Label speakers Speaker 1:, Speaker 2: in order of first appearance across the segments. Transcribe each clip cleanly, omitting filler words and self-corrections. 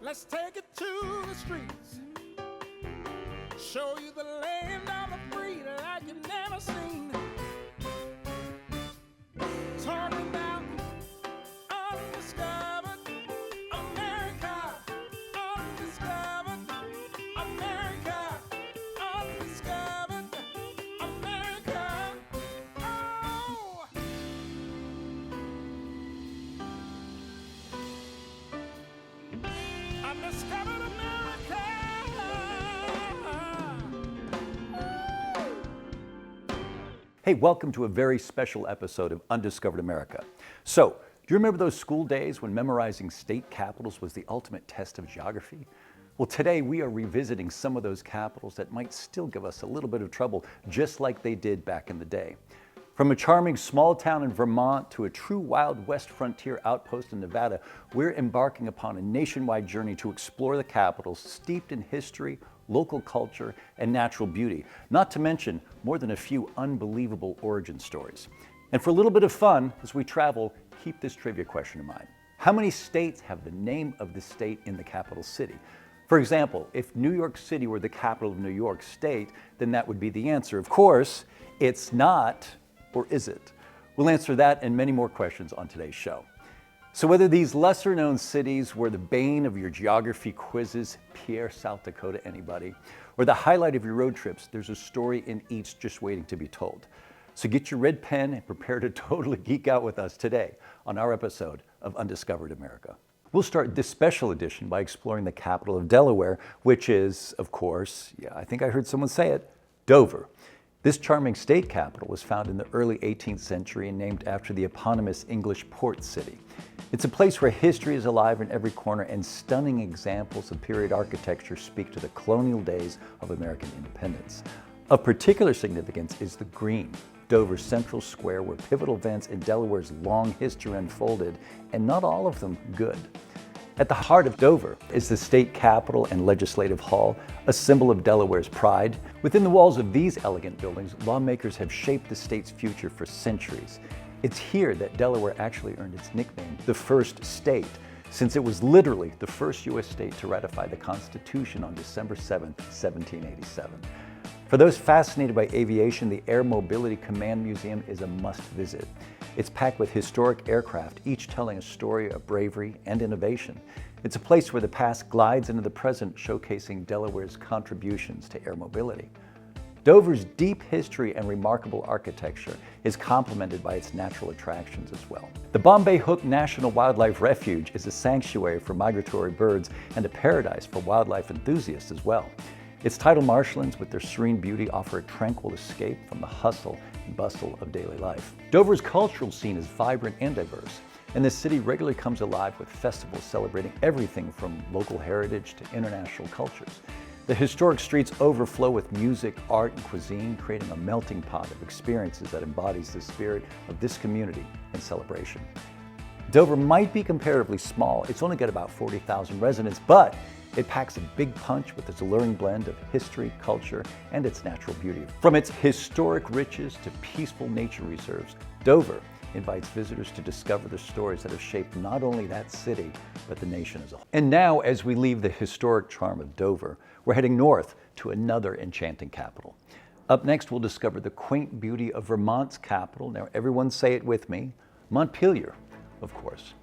Speaker 1: Let's take it to the streets. Show you the land of the free like you never seen. Talking about undiscovered America. Undiscovered America. Undiscovered America. Oh! Undiscovered America.
Speaker 2: Hey, welcome to a very special episode of Undiscovered America. So, do you remember those school days when memorizing state capitals was the ultimate test of geography? Well, today we are revisiting some of those capitals that might still give us a little bit of trouble, just like they did back in the day. From a charming small town in Vermont to a true Wild West frontier outpost in Nevada, we're embarking upon a nationwide journey to explore the capitals steeped in history, local culture, and natural beauty, not to mention more than a few unbelievable origin stories. And for a little bit of fun, as we travel, keep this trivia question in mind. How many states have the name of the state in the capital city? For example, if New York City were the capital of New York State, then that would be the answer. Of course, it's not, or is it? We'll answer that and many more questions on today's show. So whether these lesser-known cities were the bane of your geography quizzes, Pierre, South Dakota, anybody, or the highlight of your road trips, there's a story in each just waiting to be told. So get your red pen and prepare to totally geek out with us today on our episode of Undiscovered America. We'll start this special edition by exploring the capital of Delaware, which is, of course, I think I heard someone say it, Dover. This charming state capital was found in the early 18th century and named after the eponymous English port city. It's a place where history is alive in every corner and stunning examples of period architecture speak to the colonial days of American independence. Of particular significance is the Green, Dover's central square where pivotal events in Delaware's long history unfolded, and not all of them good. At the heart of Dover is the state capitol and legislative hall, a symbol of Delaware's pride. Within the walls of these elegant buildings, lawmakers have shaped the state's future for centuries. It's here that Delaware actually earned its nickname, the First State, since it was literally the first U.S. state to ratify the Constitution on December 7, 1787. For those fascinated by aviation, the Air Mobility Command Museum is a must-visit. It's packed with historic aircraft, each telling a story of bravery and innovation. It's a place where the past glides into the present, showcasing Delaware's contributions to air mobility. Dover's deep history and remarkable architecture is complemented by its natural attractions as well. The Bombay Hook National Wildlife Refuge is a sanctuary for migratory birds and a paradise for wildlife enthusiasts as well. Its tidal marshlands with their serene beauty offer a tranquil escape from the hustle and bustle of daily life. Dover's cultural scene is vibrant and diverse, and the city regularly comes alive with festivals celebrating everything from local heritage to international cultures. The historic streets overflow with music, art, and cuisine, creating a melting pot of experiences that embodies the spirit of this community and celebration. Dover might be comparatively small. It's only got about 40,000 residents, but it packs a big punch with its alluring blend of history, culture, and its natural beauty. From its historic riches to peaceful nature reserves, Dover invites visitors to discover the stories that have shaped not only that city, but the nation as a whole. And now, as we leave the historic charm of Dover, we're heading north to another enchanting capital. Up next, we'll discover the quaint beauty of Vermont's capital. Now, everyone say it with me, Montpelier, of course.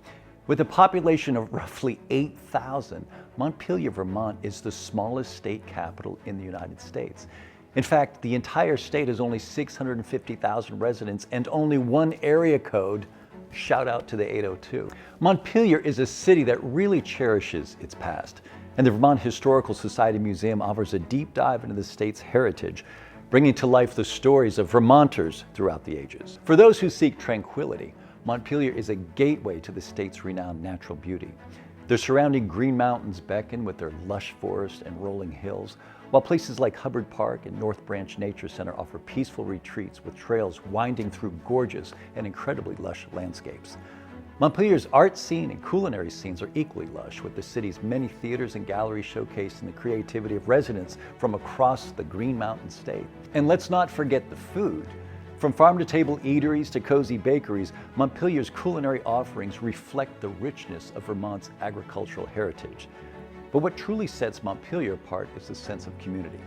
Speaker 2: With a population of roughly 8,000, Montpelier, Vermont is the smallest state capital in the United States. In fact, the entire state has only 650,000 residents and only one area code. Shout out to the 802. Montpelier is a city that really cherishes its past, and the Vermont Historical Society Museum offers a deep dive into the state's heritage, bringing to life the stories of Vermonters throughout the ages. For those who seek tranquility, Montpelier is a gateway to the state's renowned natural beauty. The surrounding Green Mountains beckon with their lush forests and rolling hills, while places like Hubbard Park and North Branch Nature Center offer peaceful retreats with trails winding through gorgeous and incredibly lush landscapes. Montpelier's art scene and culinary scenes are equally lush, with the city's many theaters and galleries showcasing the creativity of residents from across the Green Mountain state. And let's not forget the food. From farm-to-table eateries to cozy bakeries, Montpelier's culinary offerings reflect the richness of Vermont's agricultural heritage. But what truly sets Montpelier apart is the sense of community.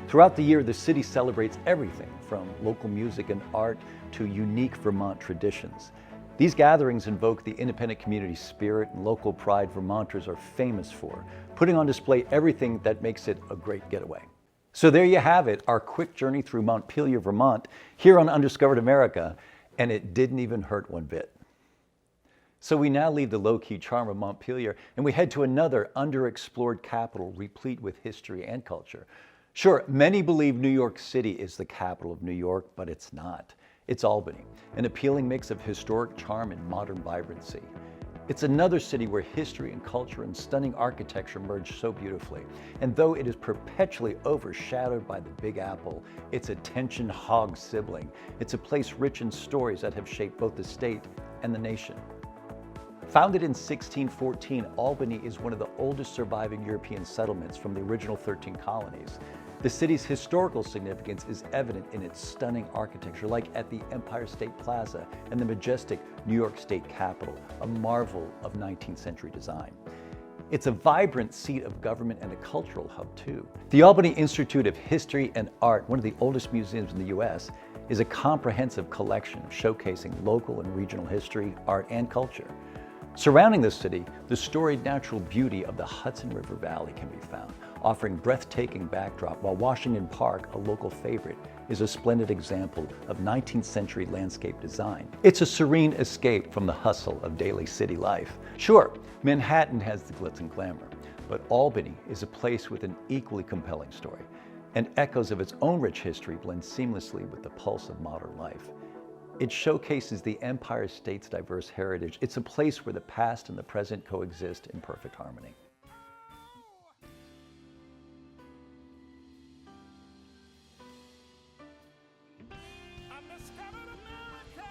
Speaker 2: Throughout the year, the city celebrates everything from local music and art to unique Vermont traditions. These gatherings invoke the independent community spirit and local pride Vermonters are famous for, putting on display everything that makes it a great getaway. So there you have it, our quick journey through Montpelier, Vermont, here on Undiscovered America, and it didn't even hurt one bit. So we now leave the low-key charm of Montpelier and we head to another underexplored capital replete with history and culture. Sure, many believe New York City is the capital of New York, but it's not. It's Albany, an appealing mix of historic charm and modern vibrancy. It's another city where history and culture and stunning architecture merge so beautifully. And though it is perpetually overshadowed by the Big Apple, its attention-hog sibling, it's a place rich in stories that have shaped both the state and the nation. Founded in 1614, Albany is one of the oldest surviving European settlements from the original 13 colonies. The city's historical significance is evident in its stunning architecture, like at the Empire State Plaza and the majestic New York State Capitol, a marvel of 19th century design. It's a vibrant seat of government and a cultural hub too. The Albany Institute of History and Art, one of the oldest museums in the US, is a comprehensive collection showcasing local and regional history, art, and culture. Surrounding the city, the storied natural beauty of the Hudson River Valley can be found, offering breathtaking backdrop, while Washington Park, a local favorite, is a splendid example of 19th century landscape design. It's a serene escape from the hustle of daily city life. Sure, Manhattan has the glitz and glamour, but Albany is a place with an equally compelling story, and echoes of its own rich history blend seamlessly with the pulse of modern life. It showcases the Empire State's diverse heritage. It's a place where the past and the present coexist in perfect harmony.
Speaker 1: Undiscovered America.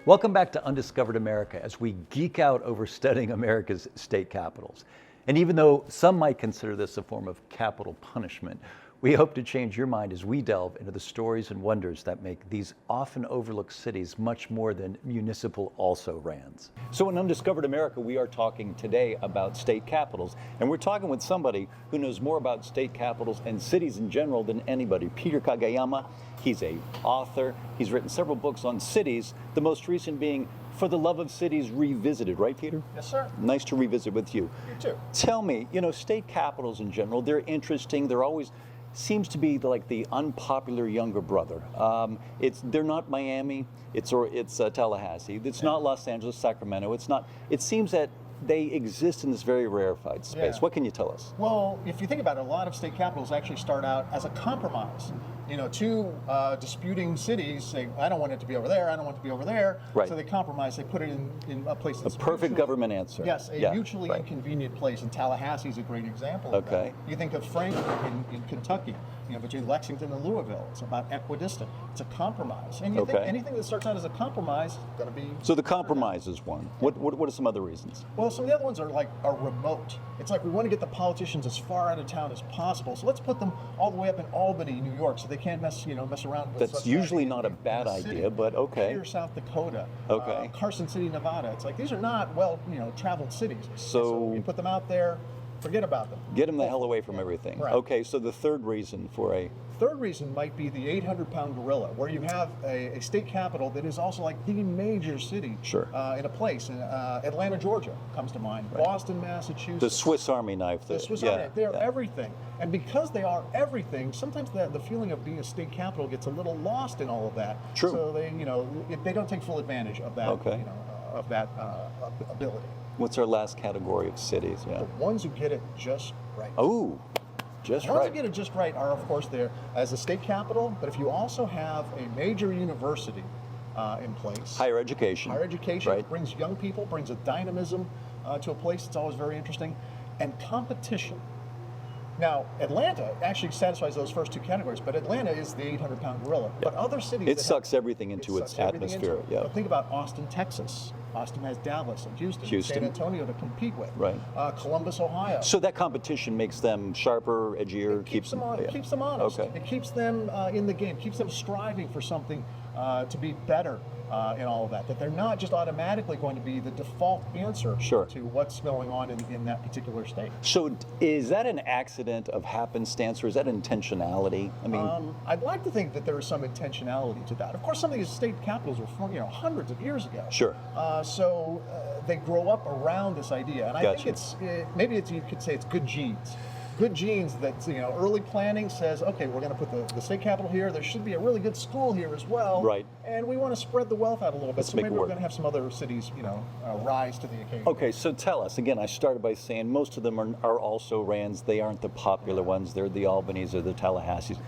Speaker 2: Welcome back to Undiscovered America as we geek out over studying America's state capitals. And even though some might consider this a form of capital punishment, we hope to change your mind as we delve into the stories and wonders that make these often overlooked cities much more than municipal also-rans. So in Undiscovered America, we are talking today about state capitals, and we're talking with somebody who knows more about state capitals and cities in general than anybody. Peter Kagayama, he's an author. He's written several books on cities, the most recent being For the Love of Cities Revisited, right, Peter?
Speaker 3: Yes, sir.
Speaker 2: Nice to revisit with you.
Speaker 3: You too.
Speaker 2: Tell me, state capitals in general, they're interesting. They're always seems to be like the unpopular younger brother. They're not Miami. It's Tallahassee. It's not Los Angeles, Sacramento. It's not. It seems that they exist in this very rarefied space.
Speaker 3: Yeah.
Speaker 2: What can you tell us?
Speaker 3: Well, if you think about it, a lot of state capitals actually start out as a compromise. Two disputing cities saying, I don't want it to be over there, I don't want it to be over there.
Speaker 2: Right.
Speaker 3: So they compromise, they put it in a place that's
Speaker 2: A perfect government answer.
Speaker 3: Yes, a mutually
Speaker 2: right.
Speaker 3: inconvenient place, and Tallahassee is a great example of
Speaker 2: Okay.
Speaker 3: that. You think of Franklin in Kentucky, between Lexington and Louisville. It's about equidistant. It's a compromise. And you think anything that starts out as a compromise is going to be...
Speaker 2: So the compromise is one. What are some other reasons?
Speaker 3: Well, some of the other ones are remote. It's like we want to get the politicians as far out of town as possible. So let's put them all the way up in Albany, New York, so they can't mess around with.
Speaker 2: That's usually not a bad idea, but okay.
Speaker 3: Here, South Dakota.
Speaker 2: Okay.
Speaker 3: Carson City, Nevada. It's like these are not traveled cities.
Speaker 2: So
Speaker 3: you put them out there, forget about them.
Speaker 2: Get them the hell away from everything.
Speaker 3: Right.
Speaker 2: Okay. So the third reason for a
Speaker 3: Third reason might be the 800-pound gorilla, where you have a state capital that is also like the major city in a place. Atlanta, Georgia comes to mind. Right. Boston, Massachusetts.
Speaker 2: The Swiss Army knife.
Speaker 3: The Swiss Army knife. They are everything. And because they are everything, sometimes the feeling of being a state capital gets a little lost in all of that.
Speaker 2: True.
Speaker 3: So they don't take full advantage of that.
Speaker 2: Okay.
Speaker 3: Of that ability.
Speaker 2: What's our last category of cities? Yeah.
Speaker 3: The ones who get it just right.
Speaker 2: Oh. Just
Speaker 3: the ones
Speaker 2: right.
Speaker 3: that get it just right are, of course, there as a state capital, but if you also have a major university in place.
Speaker 2: Higher education.
Speaker 3: Higher education
Speaker 2: right.
Speaker 3: brings young people, brings a dynamism to a place that's always very interesting, and competition. Now, Atlanta actually satisfies those first two categories, but Atlanta is the 800-pound gorilla. Yep. But other cities...
Speaker 2: It sucks everything into its atmosphere. Yeah.
Speaker 3: Think about Austin, Texas. Austin has Dallas and Houston. San Antonio to compete with.
Speaker 2: Right.
Speaker 3: Columbus, Ohio.
Speaker 2: So that competition makes them sharper, edgier,
Speaker 3: keeps them honest.
Speaker 2: Okay.
Speaker 3: It keeps them in the game, keeps them striving for something to be better in all of that. That they're not just automatically going to be the default answer
Speaker 2: Sure.
Speaker 3: to what's going on in that particular state.
Speaker 2: So is that an accident of happenstance, or is that intentionality? I mean,
Speaker 3: I'd like to think that there is some intentionality to that. Of course, some of these state capitals were formed, hundreds of years ago.
Speaker 2: Sure.
Speaker 3: So they grow up around this idea, and I
Speaker 2: Gotcha.
Speaker 3: think maybe you could say it's good genes. Good genes that early planning says, okay, we're going to put the state capital here. There should be a really good school here as well.
Speaker 2: Right.
Speaker 3: And we want to spread the wealth out a little bit.
Speaker 2: Let's
Speaker 3: So
Speaker 2: make
Speaker 3: maybe
Speaker 2: it
Speaker 3: we're
Speaker 2: work.
Speaker 3: going to have some other cities, rise to the occasion.
Speaker 2: Okay, so tell us, again, I started by saying most of them are also Rands. They aren't the popular ones. They're the Albanese or the Tallahassees.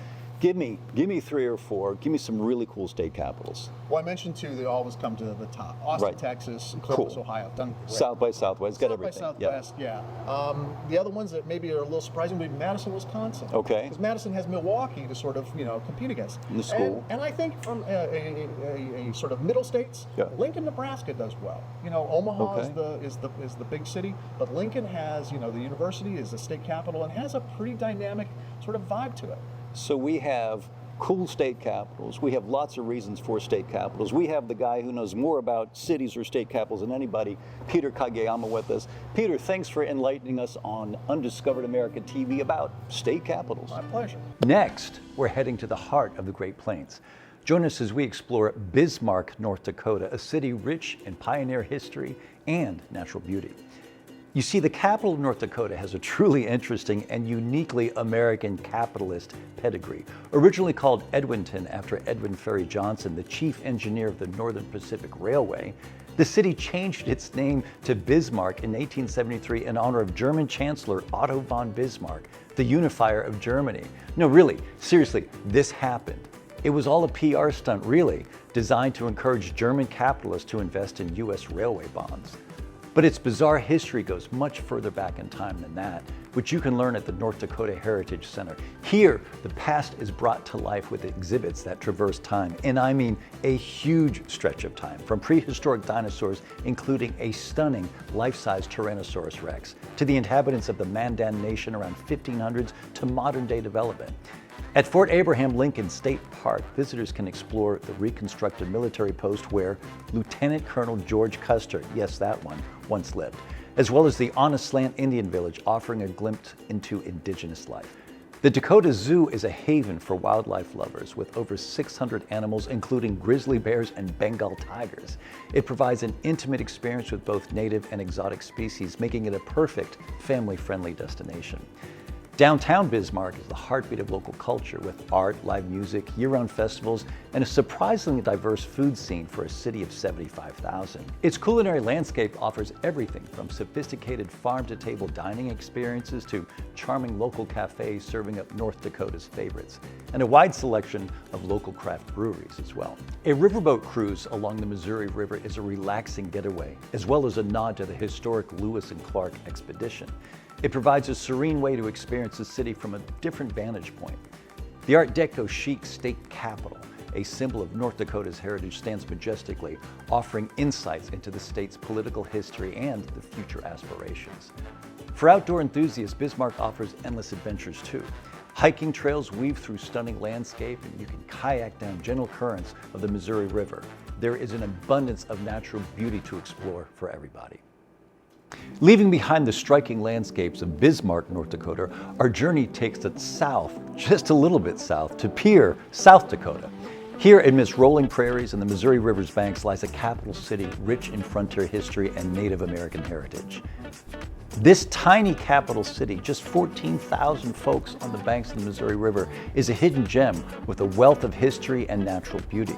Speaker 2: Give me 3 or 4. Give me some really cool state capitals.
Speaker 3: Well, I mentioned two. They always come to the top. Austin,
Speaker 2: Right.
Speaker 3: Texas, and Columbus,
Speaker 2: Cool.
Speaker 3: Ohio. Done great.
Speaker 2: South by Southwest, got
Speaker 3: South by
Speaker 2: everything.
Speaker 3: Southwest, yeah. The other ones that maybe are a little surprising would be Madison, Wisconsin.
Speaker 2: Okay.
Speaker 3: Because Madison has Milwaukee to sort of compete against.
Speaker 2: And the school.
Speaker 3: And I think from a sort of middle states,
Speaker 2: Yeah.
Speaker 3: Lincoln, Nebraska does well. Omaha
Speaker 2: Okay.
Speaker 3: is the big city, but Lincoln has the university is the state capital and has a pretty dynamic sort of vibe to it.
Speaker 2: So we have cool state capitals. We have lots of reasons for state capitals. We have the guy who knows more about cities or state capitals than anybody, Peter Kageyama, with us. Peter, thanks for enlightening us on Undiscovered America TV about state capitals.
Speaker 3: My pleasure.
Speaker 2: Next, we're heading to the heart of the Great Plains. Join us as we explore Bismarck, North Dakota, a city rich in pioneer history and natural beauty. You see, the capital of North Dakota has a truly interesting and uniquely American capitalist pedigree. Originally called Edwinton after Edwin Ferry Johnson, the chief engineer of the Northern Pacific Railway, the city changed its name to Bismarck in 1873 in honor of German Chancellor Otto von Bismarck, the unifier of Germany. No, really, seriously, this happened. It was all a PR stunt, really, designed to encourage German capitalists to invest in U.S. railway bonds. But its bizarre history goes much further back in time than that, which you can learn at the North Dakota Heritage Center. Here, the past is brought to life with exhibits that traverse time, and I mean a huge stretch of time, from prehistoric dinosaurs, including a stunning life-size Tyrannosaurus Rex, to the inhabitants of the Mandan Nation around 1500s, to modern-day development. At Fort Abraham Lincoln State Park, visitors can explore the reconstructed military post where Lieutenant Colonel George Custer, yes, that one, once lived, as well as the Honest Land Indian Village, offering a glimpse into indigenous life. The Dakota Zoo is a haven for wildlife lovers with over 600 animals, including grizzly bears and Bengal tigers. It provides an intimate experience with both native and exotic species, making it a perfect family-friendly destination. Downtown Bismarck is the heartbeat of local culture with art, live music, year-round festivals, and a surprisingly diverse food scene for a city of 75,000. Its culinary landscape offers everything from sophisticated farm-to-table dining experiences to charming local cafes serving up North Dakota's favorites, and a wide selection of local craft breweries as well. A riverboat cruise along the Missouri River is a relaxing getaway, as well as a nod to the historic Lewis and Clark expedition. It provides a serene way to experience the city from a different vantage point. The Art Deco chic state capitol, a symbol of North Dakota's heritage, stands majestically, offering insights into the state's political history and the future aspirations. For outdoor enthusiasts, Bismarck offers endless adventures too. Hiking trails weave through stunning landscape, and you can kayak down gentle currents of the Missouri River. There is an abundance of natural beauty to explore for everybody. Leaving behind the striking landscapes of Bismarck, North Dakota, our journey takes us south, just a little bit south, to Pierre, South Dakota. Here, amidst rolling prairies and the Missouri River's banks, lies a capital city rich in frontier history and Native American heritage. This tiny capital city, just 14,000 folks on the banks of the Missouri River, is a hidden gem with a wealth of history and natural beauty.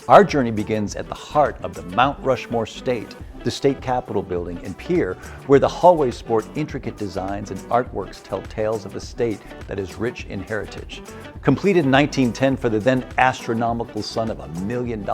Speaker 2: Our journey begins at the heart of the Mount Rushmore State, the state capitol building in Pierre, where the hallways sport intricate designs and artworks tell tales of a state that is rich in heritage. Completed in 1910 for the then astronomical sum of $1 million,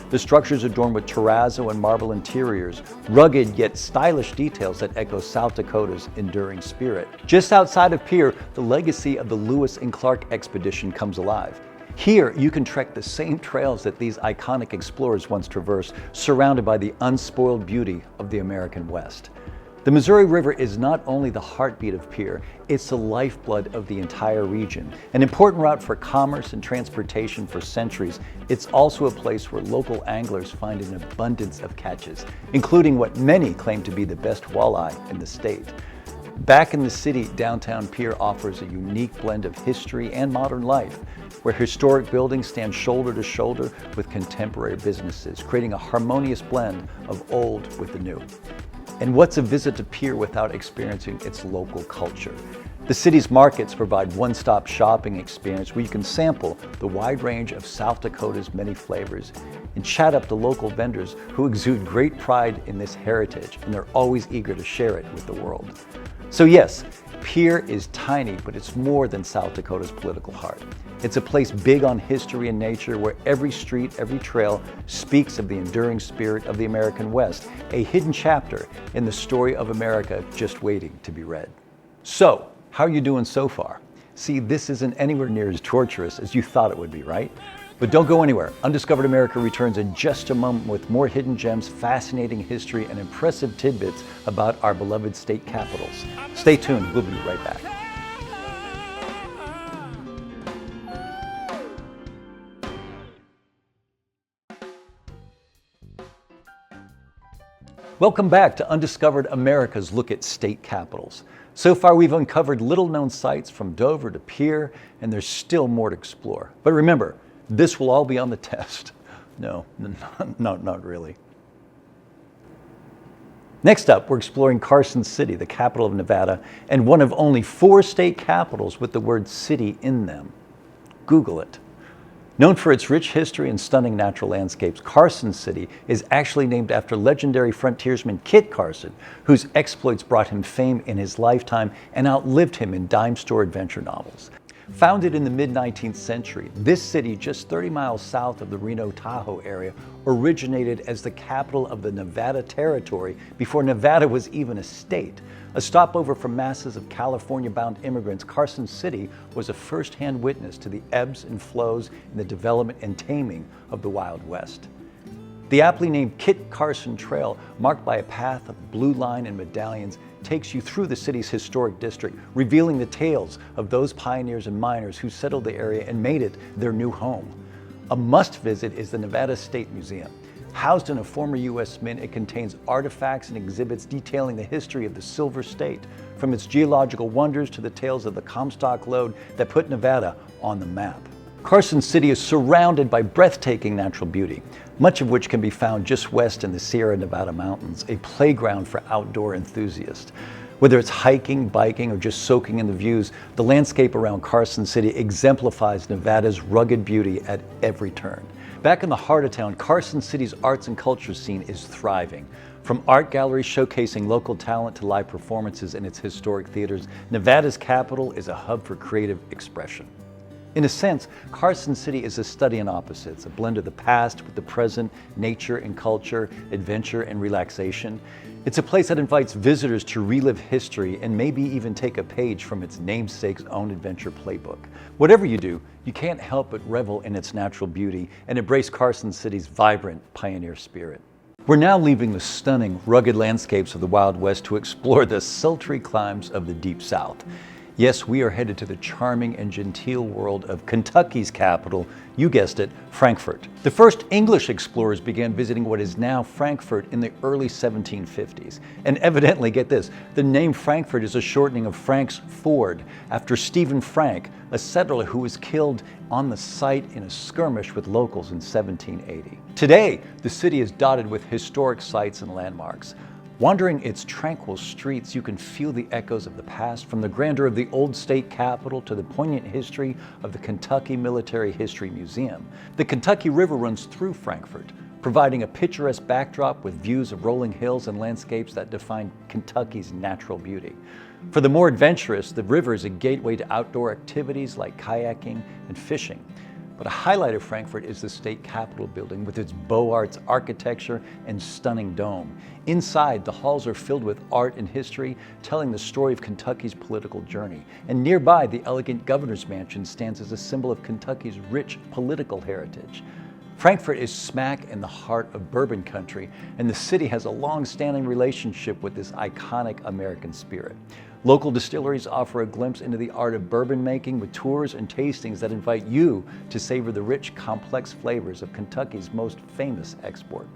Speaker 2: the structures adorned with terrazzo and marble interiors, rugged yet stylish details that echo South Dakota's enduring spirit. Just outside of Pierre, the legacy of the Lewis and Clark expedition comes alive. Here, you can trek the same trails that these iconic explorers once traversed, surrounded by the unspoiled beauty of the American West. The Missouri River is not only the heartbeat of Pierre, it's the lifeblood of the entire region. An important route for commerce and transportation for centuries, it's also a place where local anglers find an abundance of catches, including what many claim to be the best walleye in the state. Back in the city, downtown Pierre offers a unique blend of history and modern life, where historic buildings stand shoulder to shoulder with contemporary businesses, creating a harmonious blend of old with the new. And what's a visit to Pierre without experiencing its local culture? The city's markets provide one-stop shopping experience where you can sample the wide range of South Dakota's many flavors and chat up to local vendors who exude great pride in this heritage, and they're always eager to share it with the world. So yes, Pierre is tiny, but it's more than South Dakota's political heart. It's a place big on history and nature where every street, every trail speaks of the enduring spirit of the American West, a hidden chapter in the story of America just waiting to be read. So, how are you doing so far? See, this isn't anywhere near as torturous as you thought it would be, right? But don't go anywhere. Undiscovered America returns in just a moment with more hidden gems, fascinating history, and impressive tidbits about our beloved state capitals. Stay tuned, we'll be right back. Welcome back to Undiscovered America's look at state capitals. So far we've uncovered little-known sites from Dover to Pierre, and there's still more to explore. But remember, this will all be on the test. No, not really. Next up, we're exploring Carson City, the capital of Nevada, and one of only 4 state capitals with the word city in them. Google it. Known for its rich history and stunning natural landscapes, Carson City is actually named after legendary frontiersman Kit Carson, whose exploits brought him fame in his lifetime and outlived him in dime store adventure novels. Founded in the mid-19th century, this city, just 30 miles south of the Reno-Tahoe area, originated as the capital of the Nevada Territory before Nevada was even a state. A stopover for masses of California-bound immigrants, Carson City was a first-hand witness to the ebbs and flows in the development and taming of the Wild West. The aptly named Kit Carson Trail, marked by a path of blue line and medallions, takes you through the city's historic district, revealing the tales of those pioneers and miners who settled the area and made it their new home. A must-visit is the Nevada State Museum. Housed in a former U.S. mint, it contains artifacts and exhibits detailing the history of the Silver State, from its geological wonders to the tales of the Comstock lode that put Nevada on the map. Carson City is surrounded by breathtaking natural beauty, much of which can be found just west in the Sierra Nevada mountains, a playground for outdoor enthusiasts. Whether it's hiking, biking, or just soaking in the views, the landscape around Carson City exemplifies Nevada's rugged beauty at every turn. Back in the heart of town, Carson City's arts and culture scene is thriving. From art galleries showcasing local talent to live performances in its historic theaters, Nevada's capital is a hub for creative expression. In a sense, Carson City is a study in opposites, a blend of the past with the present, nature and culture, adventure and relaxation. It's a place that invites visitors to relive history and maybe even take a page from its namesake's own adventure playbook. Whatever you do, you can't help but revel in its natural beauty and embrace Carson City's vibrant pioneer spirit. We're now leaving the stunning, rugged landscapes of the Wild West to explore the sultry climes of the Deep South. Yes, we are headed to the charming and genteel world of Kentucky's capital, you guessed it, Frankfort. The first English explorers began visiting what is now Frankfort in the early 1750s. And evidently, get this, the name Frankfort is a shortening of Frank's Ford, after Stephen Frank, a settler who was killed on the site in a skirmish with locals in 1780. Today, the city is dotted with historic sites and landmarks. Wandering its tranquil streets, you can feel the echoes of the past, from the grandeur of the old state capitol to the poignant history of the Kentucky Military History Museum. The Kentucky River runs through Frankfort, providing a picturesque backdrop with views of rolling hills and landscapes that define Kentucky's natural beauty. For the more adventurous, the river is a gateway to outdoor activities like kayaking and fishing. But a highlight of Frankfort is the state capitol building with its Beaux Arts architecture and stunning dome. Inside, the halls are filled with art and history, telling the story of Kentucky's political journey. And nearby, the elegant governor's mansion stands as a symbol of Kentucky's rich political heritage. Frankfurt is smack in the heart of bourbon country, and the city has a long-standing relationship with this iconic American spirit. Local distilleries offer a glimpse into the art of bourbon making with tours and tastings that invite you to savor the rich, complex flavors of Kentucky's most famous export.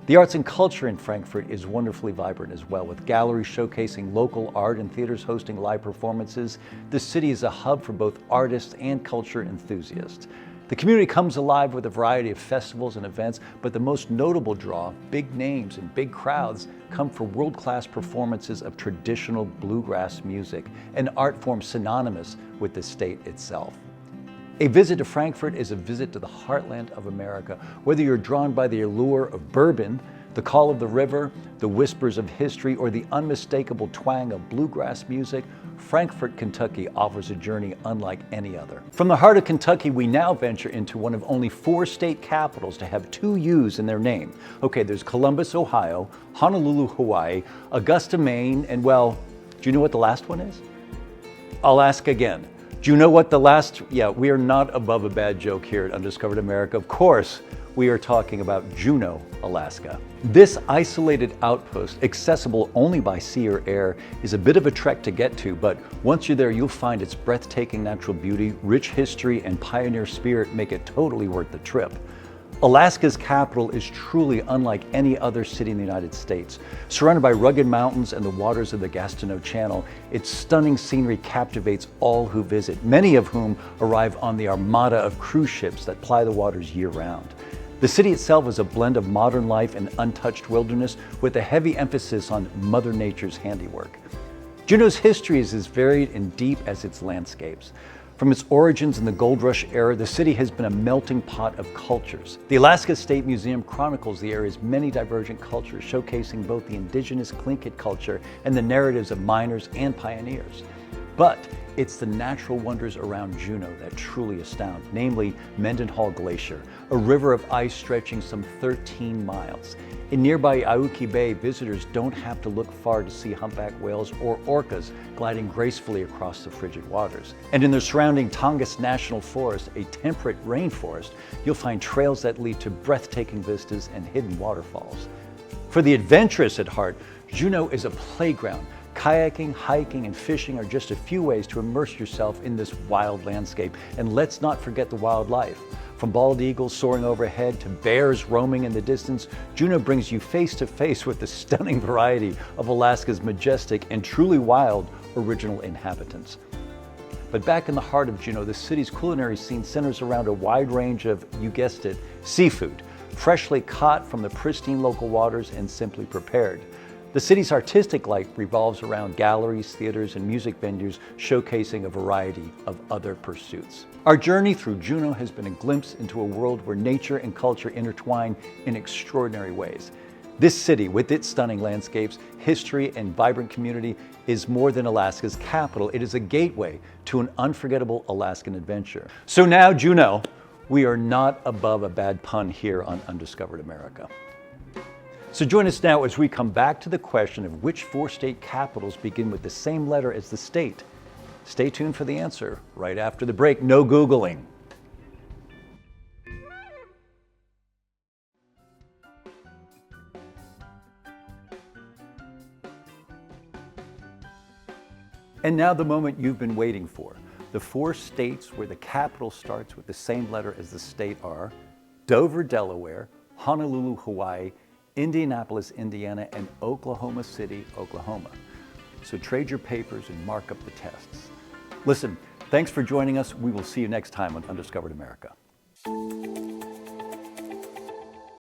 Speaker 2: The arts and culture in Frankfurt is wonderfully vibrant as well, with galleries showcasing local art and theaters hosting live performances. The city is a hub for both artists and culture enthusiasts. The community comes alive with a variety of festivals and events, but the most notable draw, big names and big crowds, come for world-class performances of traditional bluegrass music, an art form synonymous with the state itself. A visit to Frankfurt is a visit to the heartland of America. Whether you're drawn by the allure of bourbon, the call of the river, the whispers of history, or the unmistakable twang of bluegrass music, Frankfort, Kentucky offers a journey unlike any other. From the heart of Kentucky, we now venture into one of only 4 state capitals to have 2 U's in their name. Okay, there's Columbus, Ohio, Honolulu, Hawaii, Augusta, Maine, and well, do you know what the last one is? I'll ask again. Do you know what the last, we are not above a bad joke here at Undiscovered America. Of course, we are talking about Juneau, Alaska. This isolated outpost, accessible only by sea or air, is a bit of a trek to get to, but once you're there, you'll find its breathtaking natural beauty, rich history, and pioneer spirit make it totally worth the trip. Alaska's capital is truly unlike any other city in the United States. Surrounded by rugged mountains and the waters of the Gastineau Channel, its stunning scenery captivates all who visit, many of whom arrive on the armada of cruise ships that ply the waters year-round. The city itself is a blend of modern life and untouched wilderness, with a heavy emphasis on Mother Nature's handiwork. Juneau's history is as varied and deep as its landscapes. From its origins in the Gold Rush era, the city has been a melting pot of cultures. The Alaska State Museum chronicles the area's many divergent cultures, showcasing both the indigenous Tlingit culture and the narratives of miners and pioneers. But it's the natural wonders around Juneau that truly astound, namely Mendenhall Glacier, a river of ice stretching some 13 miles. In nearby Auki Bay, visitors don't have to look far to see humpback whales or orcas gliding gracefully across the frigid waters. And in the surrounding Tongass National Forest, a temperate rainforest, you'll find trails that lead to breathtaking vistas and hidden waterfalls. For the adventurous at heart, Juneau is a playground. Kayaking, hiking, and fishing are just a few ways to immerse yourself in this wild landscape. And let's not forget the wildlife. From bald eagles soaring overhead to bears roaming in the distance, Juneau brings you face to face with the stunning variety of Alaska's majestic and truly wild original inhabitants. But back in the heart of Juneau, the city's culinary scene centers around a wide range of, you guessed it, seafood, freshly caught from the pristine local waters and simply prepared. The city's artistic life revolves around galleries, theaters, and music venues showcasing a variety of other pursuits. Our journey through Juneau has been a glimpse into a world where nature and culture intertwine in extraordinary ways. This city, with its stunning landscapes, history, and vibrant community, is more than Alaska's capital. It is a gateway to an unforgettable Alaskan adventure. So now, Juneau, we are not above a bad pun here on Undiscovered America. So join us now as we come back to the question of which 4 state capitals begin with the same letter as the state. Stay tuned for the answer right after the break. No Googling. And now the moment you've been waiting for. The 4 states where the capital starts with the same letter as the state are Dover, Delaware, Honolulu, Hawaii, Indianapolis, Indiana, and Oklahoma City, Oklahoma. So trade your papers and mark up the tests. Listen, thanks for joining us. We will see you next time on Undiscovered America.